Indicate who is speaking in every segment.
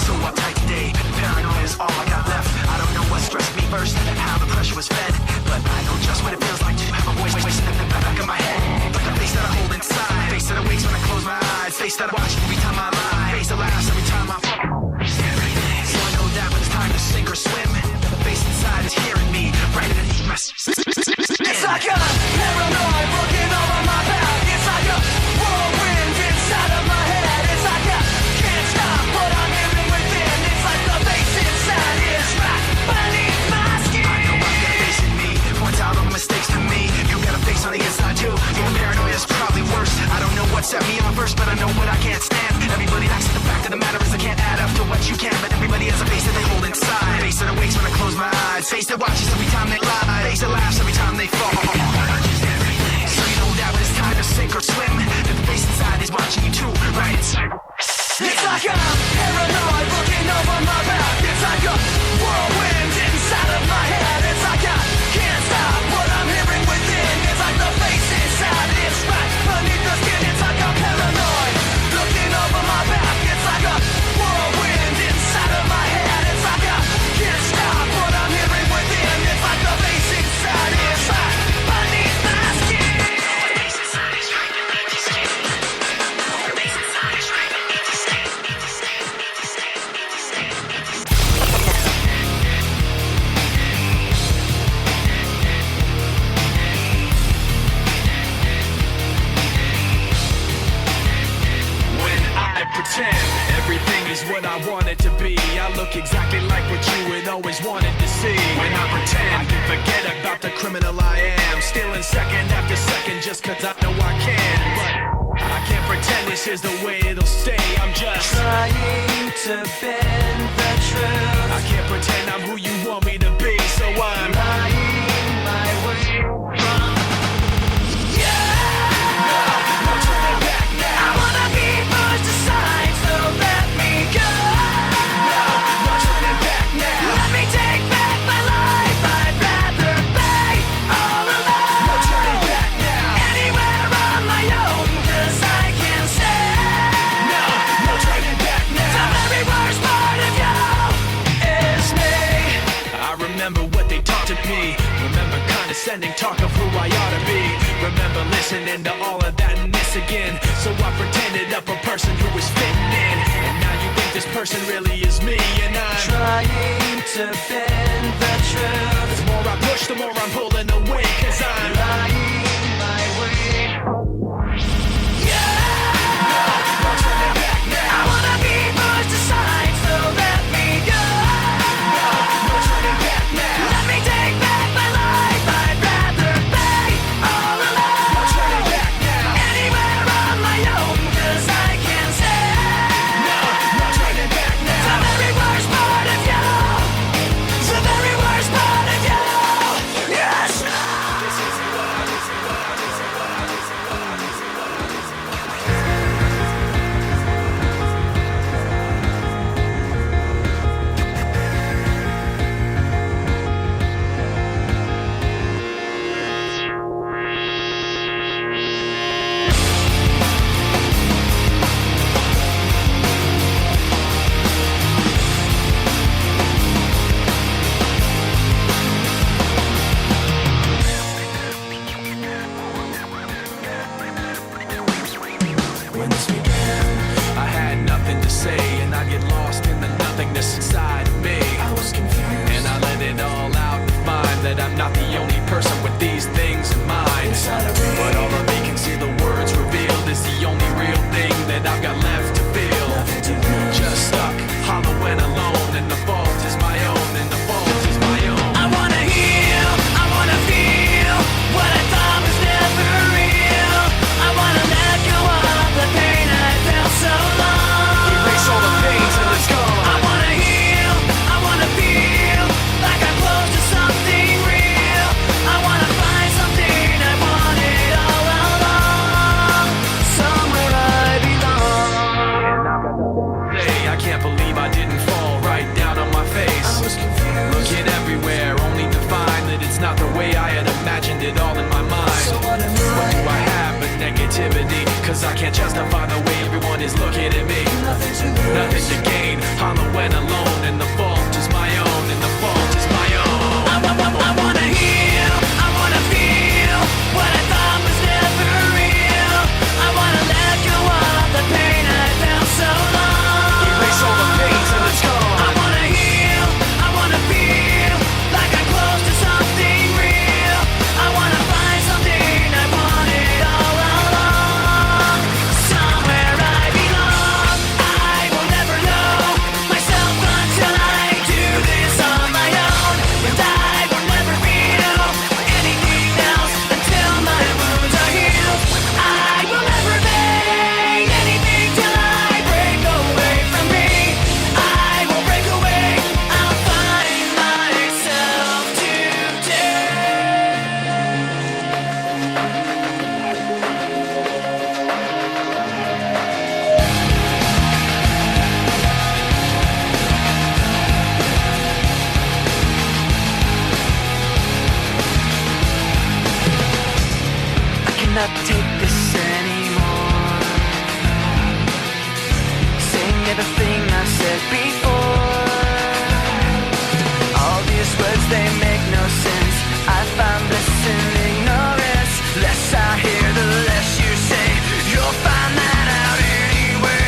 Speaker 1: so uptight today. Paranoia is all I got left. I don't know what stressed me first, how the pressure was fed, but I know just what it feels like to have a voice in the back of my head. Like a face that I hold inside, face that awakes when I close my eyes, face that I watch every time I lie, face that laughs every time I fall. So I know that when it's time to sink or swim, the face inside is hearing me, right underneath my skin. It's like a paranoid looking over my back. It's like a whirlwind inside of my head. It's like I can't stop what I'm hearing within. It's like the face inside is right beneath my skin. I know I've got a face in me, points out all the mistakes to me. You got a face on the inside too. Your paranoia is probably worse. I don't know what set me on first, but I know what I can't stand. Everybody acts like the fact of the matter is I can't add up to what you can, but everybody has a face that they hold inside. Face that awakes when I close my eyes. Face that watches every time they lie. Face that laughs every time they fall. So you know that when it's time to sink or swim, that the face inside is watching you too, right? It's like a paranoid looking over my back. It's like a whirlwind inside of my head. It's like I can't stop what I'm hearing within. It's like the face inside is right beneath the skin. It's like a paranoid looking over my back. It's like a whirlwind inside of my head. It's like I can't stop what I'm hearing within. It's like the face inside is right beneath my skin. The face inside is right beneath the skin. The face inside is right beneath the skin. When I pretend everything is what I want it to be, I look exactly like what you had always wanted to see. When I pretend I can forget about the criminal I am, stealing second after second just cause I know I can. But I can't pretend this is the way it'll stay. I'm just trying to bend the truth. I can't pretend I'm who you want me to be, so I'm lying my way from. No turning back now. I wanna be pushed aside, so let me go. No turning back now. Let me take back my life. I'd rather be all alone. No turning back now. Anywhere on my own, cause I can say no turning back now. The very worst part of you is me. I remember what they taught to me. Remember condescending talk of who I ought to be. Remember listening to all of that and this again. So I pretended up a person who was fitting in. And now you think this person really is me. And I'm trying to bend the truth. The more I push, the more I'm pulling away. Cause I'm lying my way. No turning back now. I wanna be pushed aside, so let me go. No turning back now. Let me take back my life. I'd rather be all alone. No turning back now. Anywhere on my own, cause I can say no turning back now. The very worst part of you. The very worst part of you. Yes. When this began, I had nothing to say, and I get lost in the nothingness inside of me. I was confused, and I let it all out and find that I'm not the only person with these things in mind. But all of me can see the words revealed is the only real thing that I've got left to feel. Just stuck, hollow and alone, and the fault is my own, and the fault is my own. I wanna heal, I wanna feel what I thought was never real. I wanna let go of the pain I felt so long. Erase all the pain till it's gone. I wanna heal, I wanna feel like I'm close to something real. I wanna find something I wanted all along. Somewhere I belong. I can't believe I didn't fall right down on my face. I was confused, looking everywhere, only to find that it's not the way I had imagined it all in my mind. So what do I have but negativity? Cause I can't justify the way everyone is looking at me. Nothing to gain, hollow and alone, and the fault is my own, and the fault is my own. I wanna heal, I wanna feel what I thought was never real. I wanna let go of the pain I felt so long. Erase all the pain till it's gone. I wanna heal, I wanna feel like I'm close to something real. I wanna find something I wanted all along. Somewhere I belong. I will never know myself until I do this on my own. And I will never feel anything else until my wounds are healed. I will never make anything till I break away from me. I will break away. I'll find myself today. I cannot take this anymore. Saying everything I said before. All these words, they make no sense. I find bliss in ignorance. Less I hear, the less you say. You'll find that out anyway.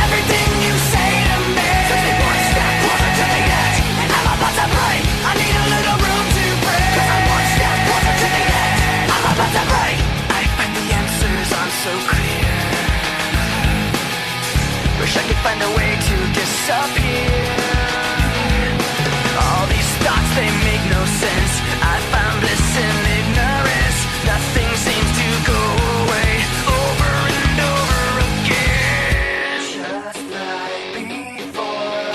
Speaker 1: Everything you say to me takes me one step closer to the edge, and I'm about to break. I need a little room to break, 'cause I'm one step closer to the edge. I'm about to break. I find the answers aren't so clear. Wish I could find a way to disappear. All these thoughts, they make no sense. I found bliss in ignorance. Nothing seems to go away. Over and over again. Just like before.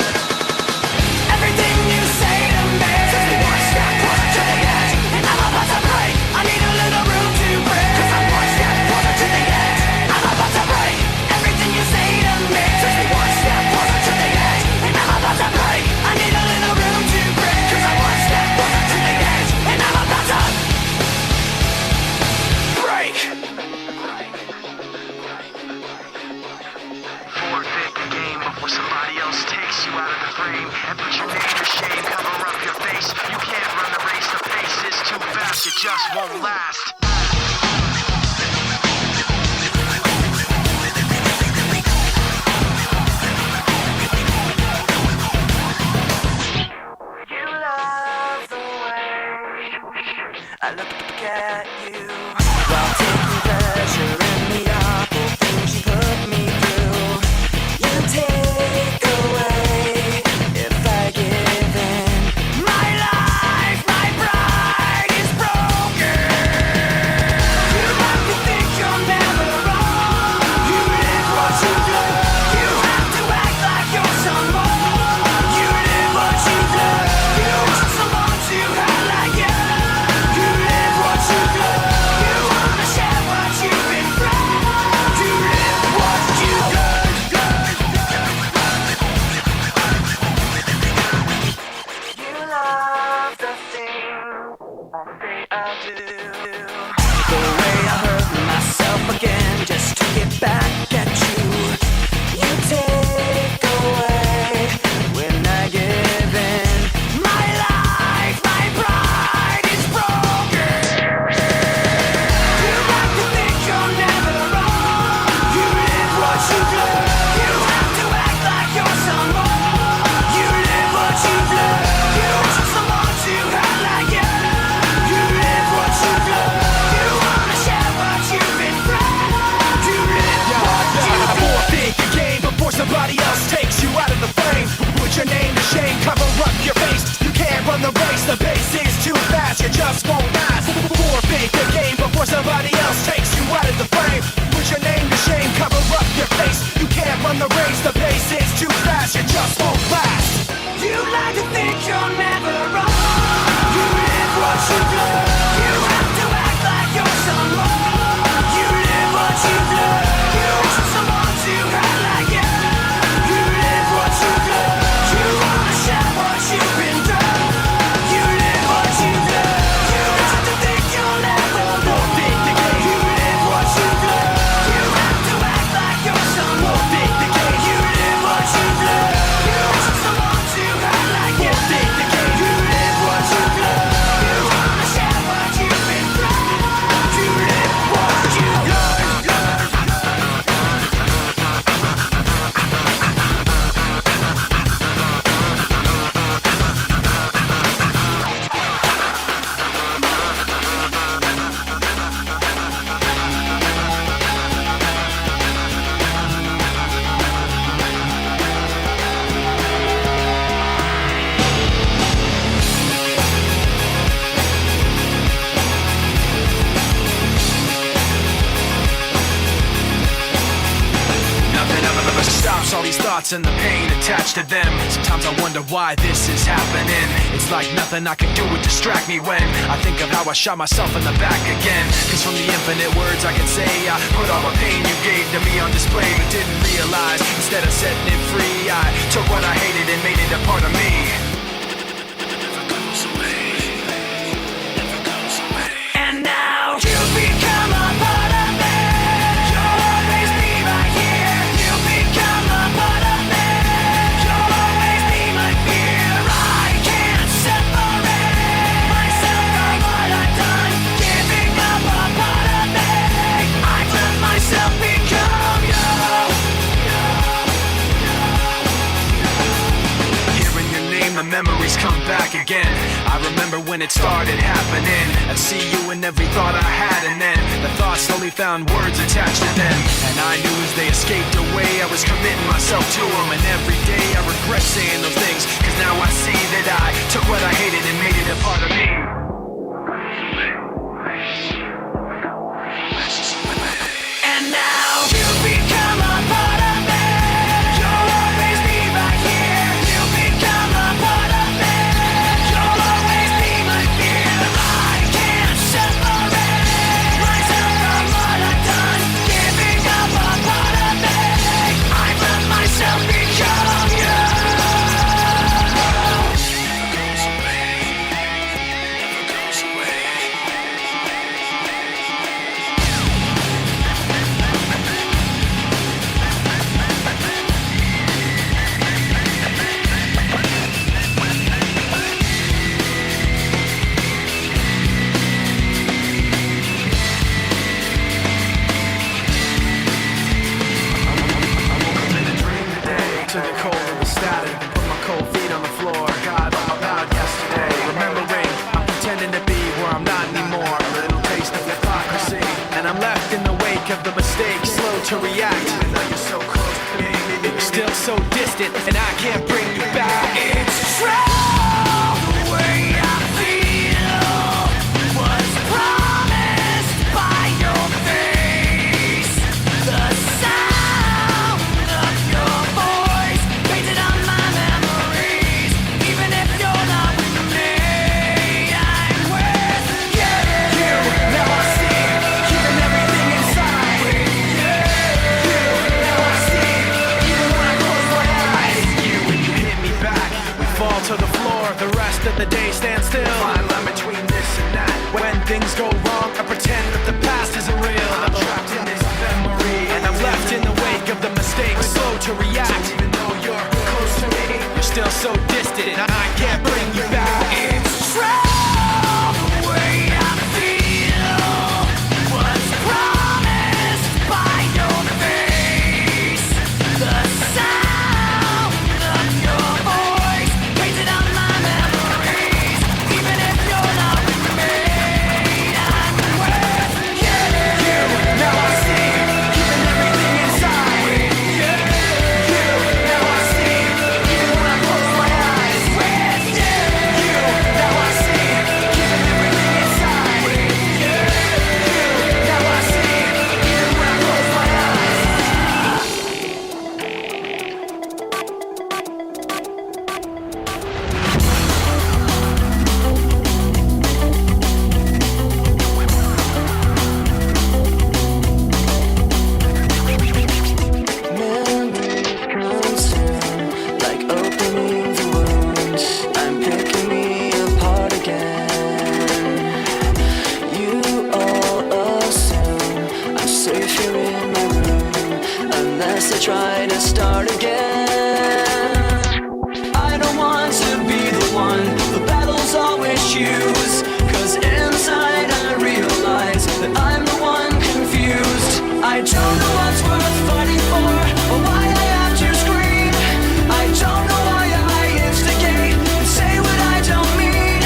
Speaker 1: Everything you say to me takes me one step closer to the edge, and I'm about to break. I need a little room to break, 'cause I'm one step closer to the edge. I'm about to break. Everything you say to me takes me one step closer to the edge, and I'm about to break. I need a little room to break, 'cause I'm one step closer to the edge, and I'm about to break. Forfeit the game before somebody else takes you out of the frame and put your name to shame. Cover up your face. You can't run the race. The pace is too fast. It just won't last. You love the way I look at you while taking pleasure in the awful things you put me through. You take away if I give in. My life, my pride is broken. You have to think you're never wrong. You live what you love. You have to act like you're someone. You live what you love. You want someone to have like you. You live what you love. You wanna share what you've been through. You live what you love. You love the things I say I do. The way I hurt myself again just to get back at you. You take away when I give in. My life, my pride is broken. You have to think you're never wrong. You live what you love. You have to act like you're someone. You live what you love. You want someone to have like you. You live what you love. You wanna share what you've been through. You live what you all these thoughts and the pain attached to them. Sometimes I wonder why this is happening. It's like nothing I can do would distract me when I think of how I shot myself in the back again. Cause from the infinite words I can say, I put all the pain you gave to me on display, but didn't realize instead of setting it free, I took what I hated and made it a part of me. Never goes away. Never goes away. And now you've become a part of me. You'll always be right here. You've become a part of me. You'll always be my fear. I can't separate myself from what I've done. Giving up a part of me. I let myself become you. Hearing your name, the memories come back again. I remember when it started happening. I'd see you in every thought I had, and then the thoughts slowly found words attached to them. And I knew as they escaped away, I was committing myself to them. And every day I regret saying those things, cause now I see that I took what I hated and made it a part of me. And now you've become a part of me. You'll always be right here. You've become a part of me. You'll always be my fear. I can't separate myself from what I've done. Giving up a part of me. I let myself become you. Never goes away. Never goes away. To the cold of the static, put my cold feet on the floor. God, all about yesterday. Remembering, I'm pretending to be where I'm not anymore. A little taste of hypocrisy, and I'm left in the wake of the mistakes, slow to react. Even though you're so close to me, you're still so distant, and I can't bring you back. It's true, the way I feel was promised by your face. The sound of your voice painted on my memories. Even if you're not with me, I'm with you. Now I see, keeping everything inside. You, now I see, even when I close my eyes. You, when you hit me back, we fall to the floor. The rest of the day stands still. Fine line between this and that. When things go wrong, I pretend that the past isn't real. I'm trapped in this memory, and I'm left in the wake of the mistakes, slow to react. Even though you're close to me, you're still so distant, and I can't bring you back. It's true, the way I feel was promised by your face. The sound of your voice painted on my memories. Even if you're not with me, I'm with you. Now I see, keeping everything inside. You, now I see, even when I close my eyes. With you, now I see, keeping everything inside. You, now I see, even when I close my
Speaker 2: Memories constant, like opening the wounds. I'm picking me apart again. You all assume I'm safe here in my room, unless I try to start again. I don't want to be the one the battles always choose, 'cause inside I realize that I'm the one confused. I don't know what's worth fighting for, or why I have to scream. I don't know why I instigate and say what I don't mean.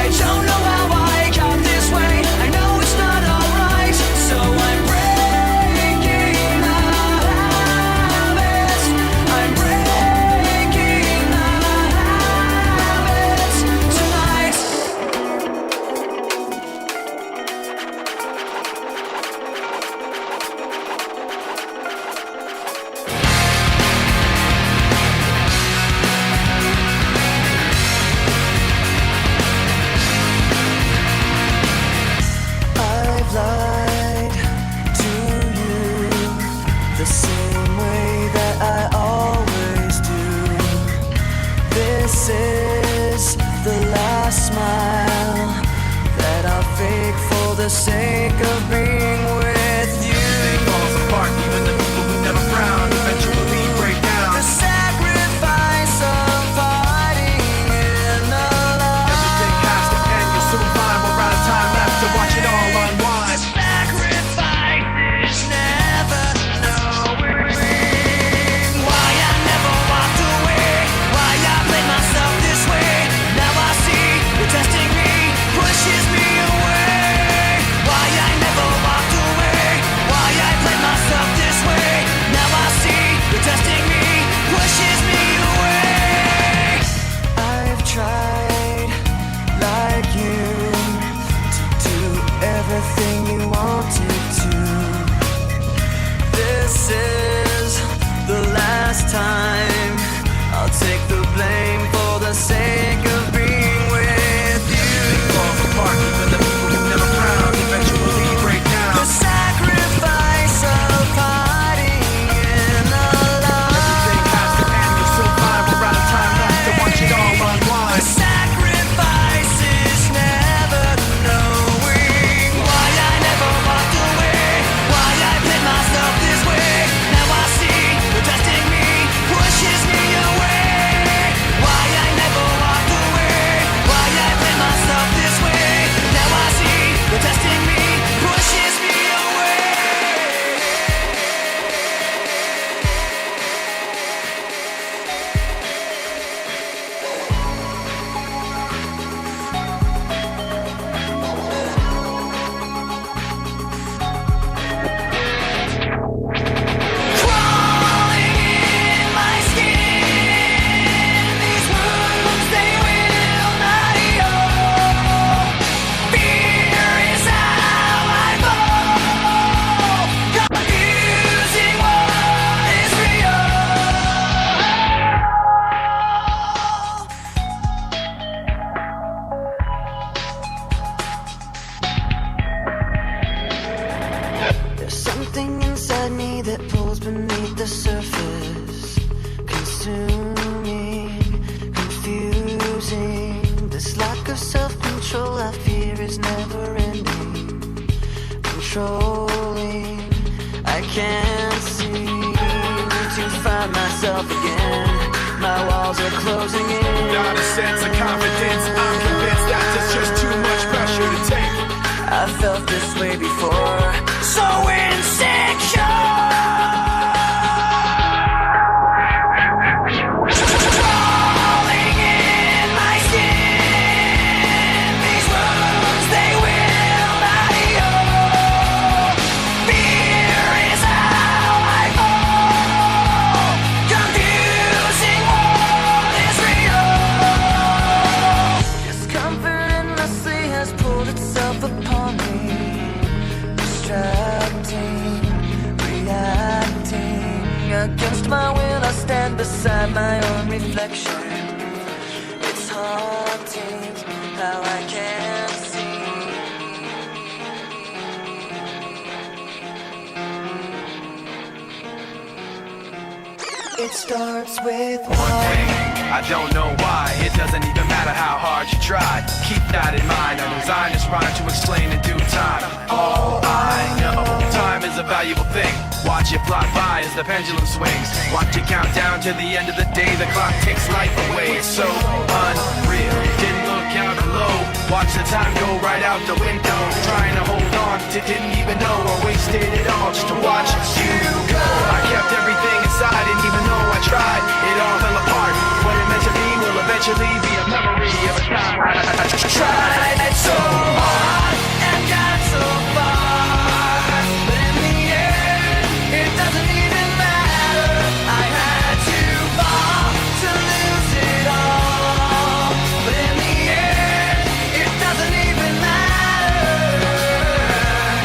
Speaker 2: I don't know how I got this way. I know it's not alright, so I'm breaking the habits I lied to you the same way that I always do. This is the last smile that I'll fake for the sake of being with you.
Speaker 1: Everything falls apart, even the people who never frown eventually break down.
Speaker 2: The sacrifice of fighting in the light.
Speaker 1: Everything has to end, you'll soon find we're out of time left to watch it all unwind.
Speaker 2: The sacrifice is never knowing why I never walked away, why I played myself this way. Now I see you're testing me, pushes me away. Why I never walked away, why I played myself this way. Now I see you're testing me, pushes me away. I've tried like you to do everything you wanted to. This is the last time I'll take the blame for the sake of being with you.
Speaker 1: Everything falls apart, even the people who never frown eventually break down.
Speaker 2: The sacrifice of hiding in the
Speaker 1: Everything
Speaker 2: light.
Speaker 1: has to end, you'll soon find we're out of time left to watch it all
Speaker 2: The
Speaker 1: unwind.
Speaker 2: sacrifice is never knowing why I never walked away, why I played myself this way. Now I see you're testing me, pushes me away. Why I never walked away, why I played myself this way. Now I see you're testing me, pushes me away. Crawling in my skin, these wounds they will not heal. Fear is how I fall, confusing what is real. There's something inside me that pulls beneath the surface, consuming, confusing. This lack of self-control I fear is never ending, controlling. I can't seem to find myself again. My walls are closing in.
Speaker 1: Without a sense of confidence, I'm convinced that there's just too much pressure to take.
Speaker 2: I felt this way before, so insecure. Crawling in my skin, these wounds they will not heal. Fear is how I fall, confusing what is real. Discomfort endlessly has pulled itself upon me, distracting, reacting. Against my will I stand beside my own reflection. It's haunting how I can't see. It starts with
Speaker 1: One
Speaker 2: why.
Speaker 1: thing, I don't know why. It doesn't even matter how hard you try. Keep that in mind. I designed this rhyme to explain in due time. All I know, time is a valuable thing. Watch it fly by as the pendulum swings. Watch it count down to the end of the day. The clock takes life away. It's so unreal. Didn't look out below. Watch the time go right out the window. Trying to hold on to didn't even know I wasted it all just to watch you go. I kept everything inside, and even though I tried, it all fell apart. What it meant to me will eventually be a memory of a time I tried
Speaker 2: so hard and got so far, but in the end, it doesn't even matter. I had to fall to lose it all, but in the end, it doesn't even matter.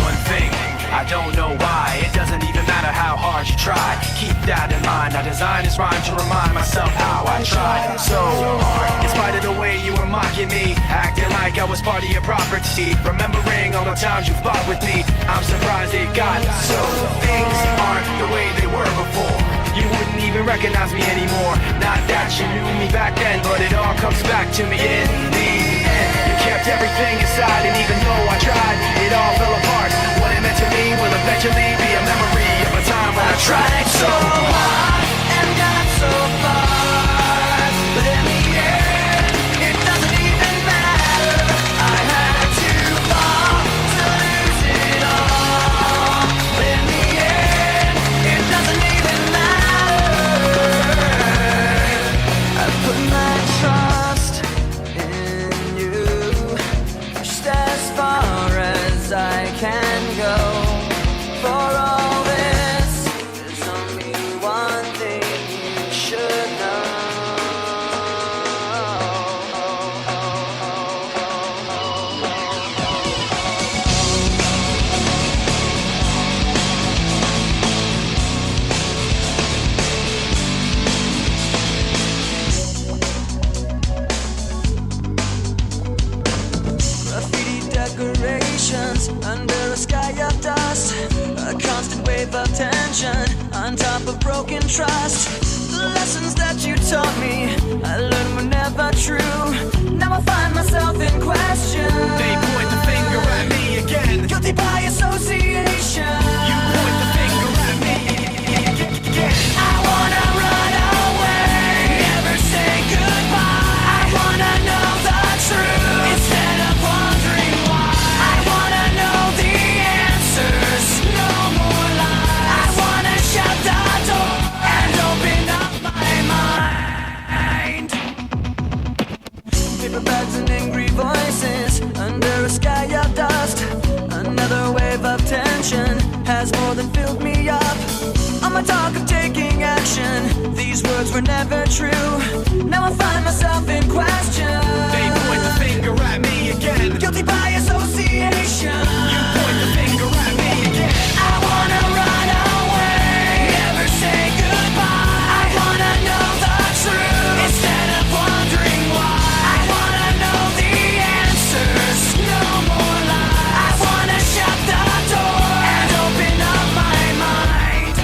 Speaker 1: One thing, I don't know why. It doesn't even matter how hard you try. Keep that in mind. I design this rhyme to remind myself how I tried so hard. In spite of the way you were mocking me, acting like I was part of your property, remembering all the times you fought with me, I'm surprised it got so. Things aren't the way they were before. You wouldn't even recognize me anymore. Not that you knew me back then, but it all comes back to me in the end. You kept everything inside, and even though I tried, it all fell apart. What it meant to me will eventually be a memory of a time when I tried so hard and got so far, but in the end, it doesn't even matter. I had to fall to lose it all, but in the end, it doesn't even matter. I put my trust in you, just as far as I can go. For all this, there's only one thing you should know. Graffiti decorations under a sky of dust, a constant wave of tension on top of broken trust. The lessons that you taught me, I learned were never true. Now I find myself in question. They point the finger at me again, guilty by association. You point the finger at me again. I wanna run away, never say goodbye. I wanna know the truth instead of wondering why. I wanna know the answers, no more lies. I wanna shut the door and open up my mind. Paper bags and angry voices under a sky of dust. Another wave of tension has more than filled me up. On my talk of taking action, these words were never true. Now I find myself in question. They point the finger at me again, guilty by association. You point the finger at me again. I wanna run away, never say goodbye. I wanna know the truth instead of wondering why. I wanna know the answers, no more lies. I wanna shut the door and open up my mind.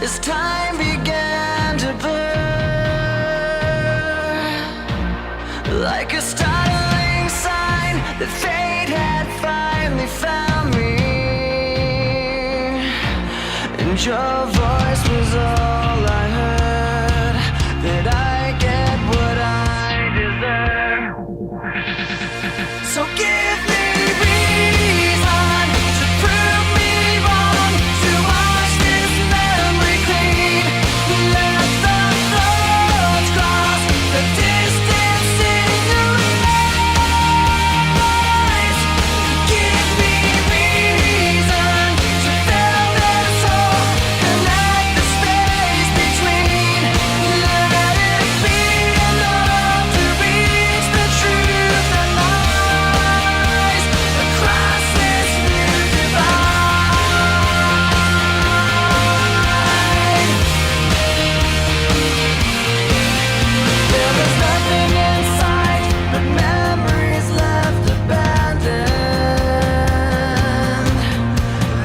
Speaker 2: as time began to blur, like a startling sign that fate had finally found me, and your voice was all I heard, that I get what I deserve. So give me reason to prove me wrong, to wash this memory clean, let the thoughts cross the distance in your eyes. Give me reason to fill this hole, connect the space between, let it be enough to reach the truth that lies across this new divide. There was nothing in sight but memories left abandoned.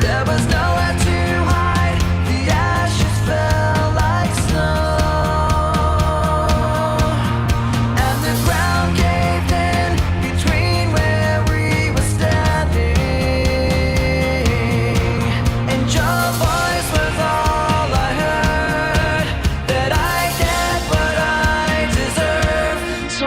Speaker 2: There was nowhere to hide, the ashes fell like snow, and the ground caved in between where we were standing, and your voice was all I heard, that I get what I deserve. So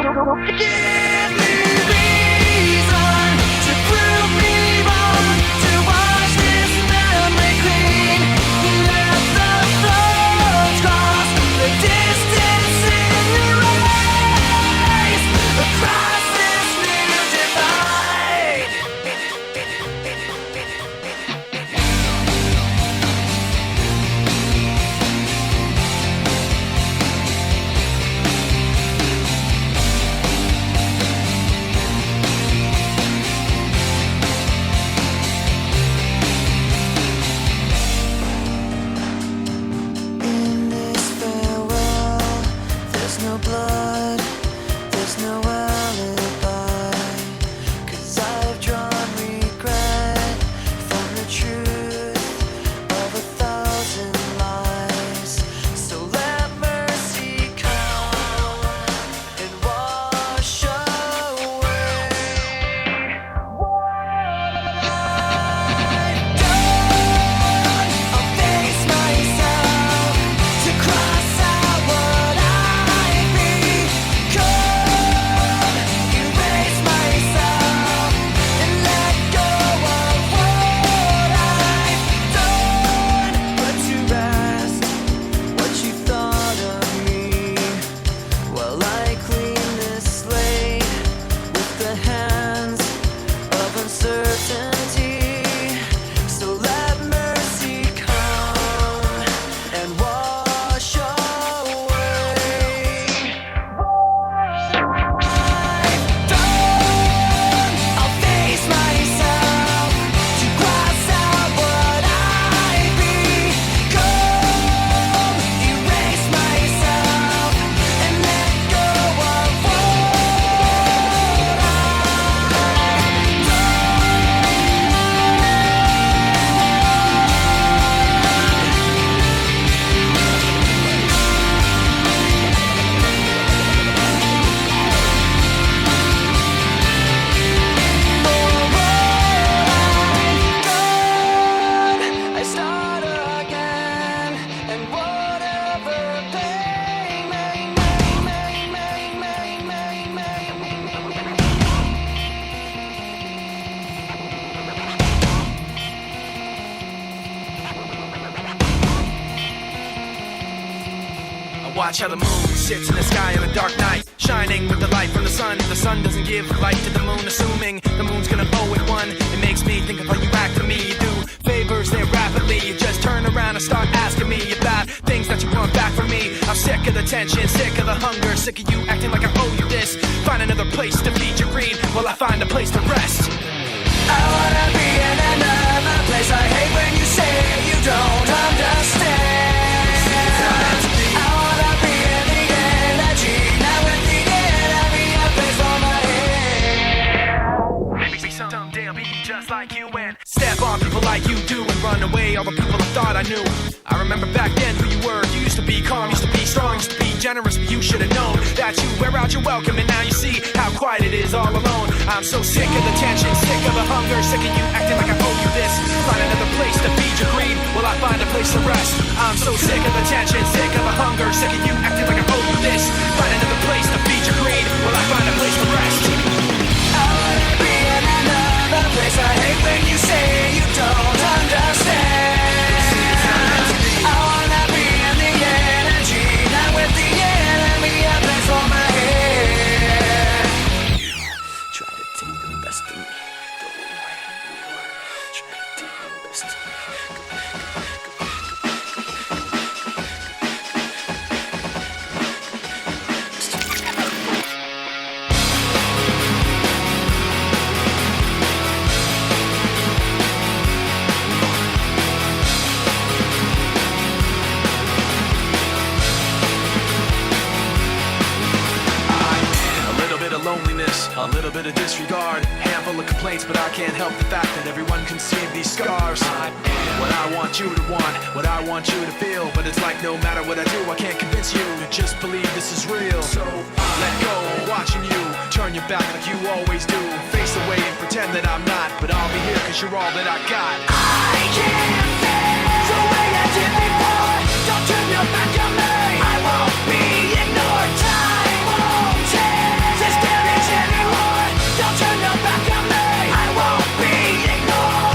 Speaker 2: give me reason to prove me wrong, to wash this memory clean, let the thoughts cross the distance in your eyes across this new divide. In this farewell, there's no blood, there's no alibi, 'cause I've drawn regret from the truth of 1,000 lies. So let mercy come and wash away what I've done. I'll face myself to cross out what I've become, erase myself and let go of what I've done. Put to rest what you thought of me, while I clean this slate with the hands of uncertainty. So let mercy come and wash away what I've done. I'll face myself to cross out what I've become, erase myself and let go of what I've I start again, and whatever pain may.
Speaker 1: I watch how the moon sits in the sky on a dark night, shining with the light from the sun. The sun doesn't give light to the moon, assuming the moon's gonna owe it one. It makes me think of how you act to me. You do favors there rapidly, you just turn around and start asking me about things that you want back from me. I'm sick of the tension, sick of the hunger, sick of you acting like I owe you this. Find another place to feed your greed while I find a place to rest.
Speaker 2: I wanna be in another place. I hate when you say you don't understand. I wanna be in the energy, not with the enemy, a place for my head.
Speaker 1: Maybe someday I'll be just like you. you and step on people like you do and run away all the people I thought I knew. I remember back then who you were. You used to be calm, used to be strong, used to be generous, but you should have known that you wear out your welcome, and now you see how quiet it is all alone. I'm so sick of the tension, sick of the hunger, sick of you acting like I owe you this. Find another place to feed your greed, will I find a place to rest? I'm so sick of the tension, sick of the hunger, sick of you acting like I owe you this. Find another place to feed your greed, will I find a place to rest?
Speaker 2: I wanna be in another place. I hate when you say you don't understand. I wanna be in the energy, not with the enemy. A place for my head. Try to take the best of me, go away. Try to take the best of me.
Speaker 1: Loneliness, a little bit of disregard, handful of complaints, but I can't help the fact that everyone can see these scars. I am what I want you to want, what I want you to feel, but it's like no matter what I do, I can't convince you to just believe this is real. So let go, watching you turn your back like you always do, face away and pretend that I'm not, but I'll be here cause you're all that I got.
Speaker 2: I can't feel the way I did before. Don't turn your back on me. I won't be ignored. Time won't change this damage anymore. Don't turn your back on me. I won't be ignored.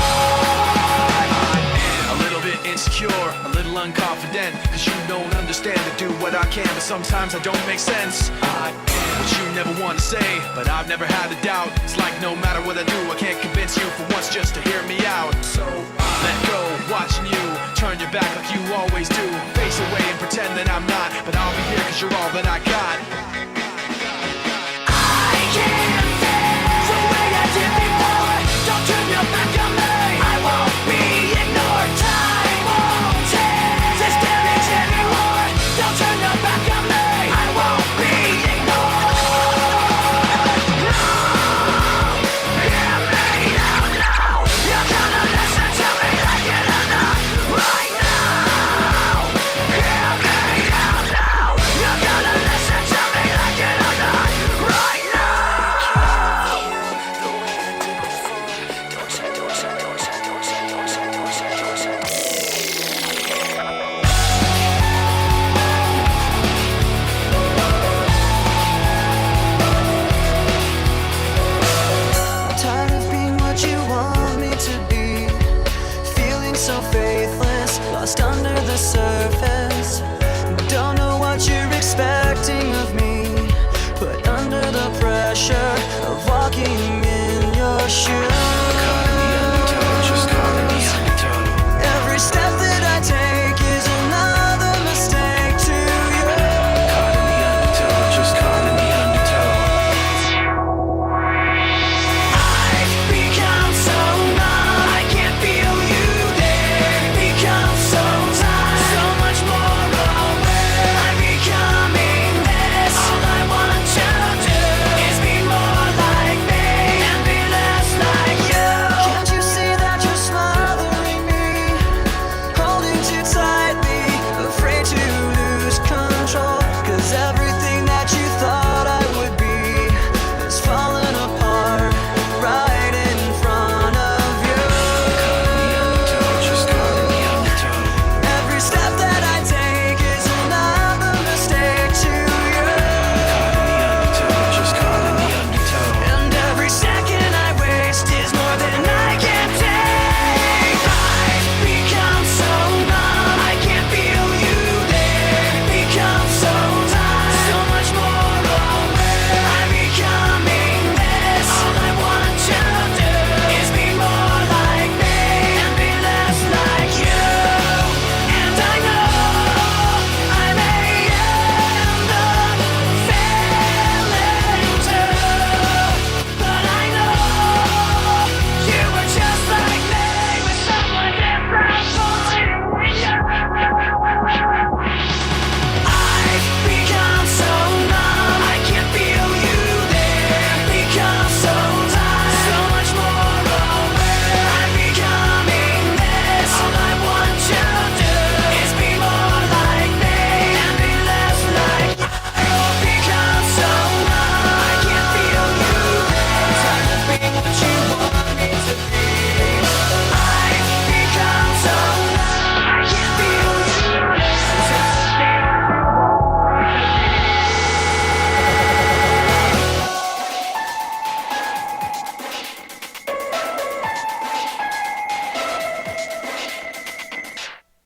Speaker 1: A little bit insecure, a little unconfident, cause you don't understand to do what I can, but sometimes I don't make sense. I am what you never want to say, but I've never had a doubt. It's like no matter what I do, I can't convince you for once just to hear me out. So let go, watching you turn your back like you always do, face away and pretend that I'm not, but I'll be here cause you're all that I got.
Speaker 2: I can't feel the way I did before. Don't turn your back on me. I won't be ignored. Time won't change this damage anymore. Don't turn your back on me. I won't be ignored. No, hear me now, no. You're gonna listen to me like it or not. Right now, hear me now, no. You're gonna listen to me like it or not. Right now. Tired of being what you want me to be, feeling so faithless, lost under the surface.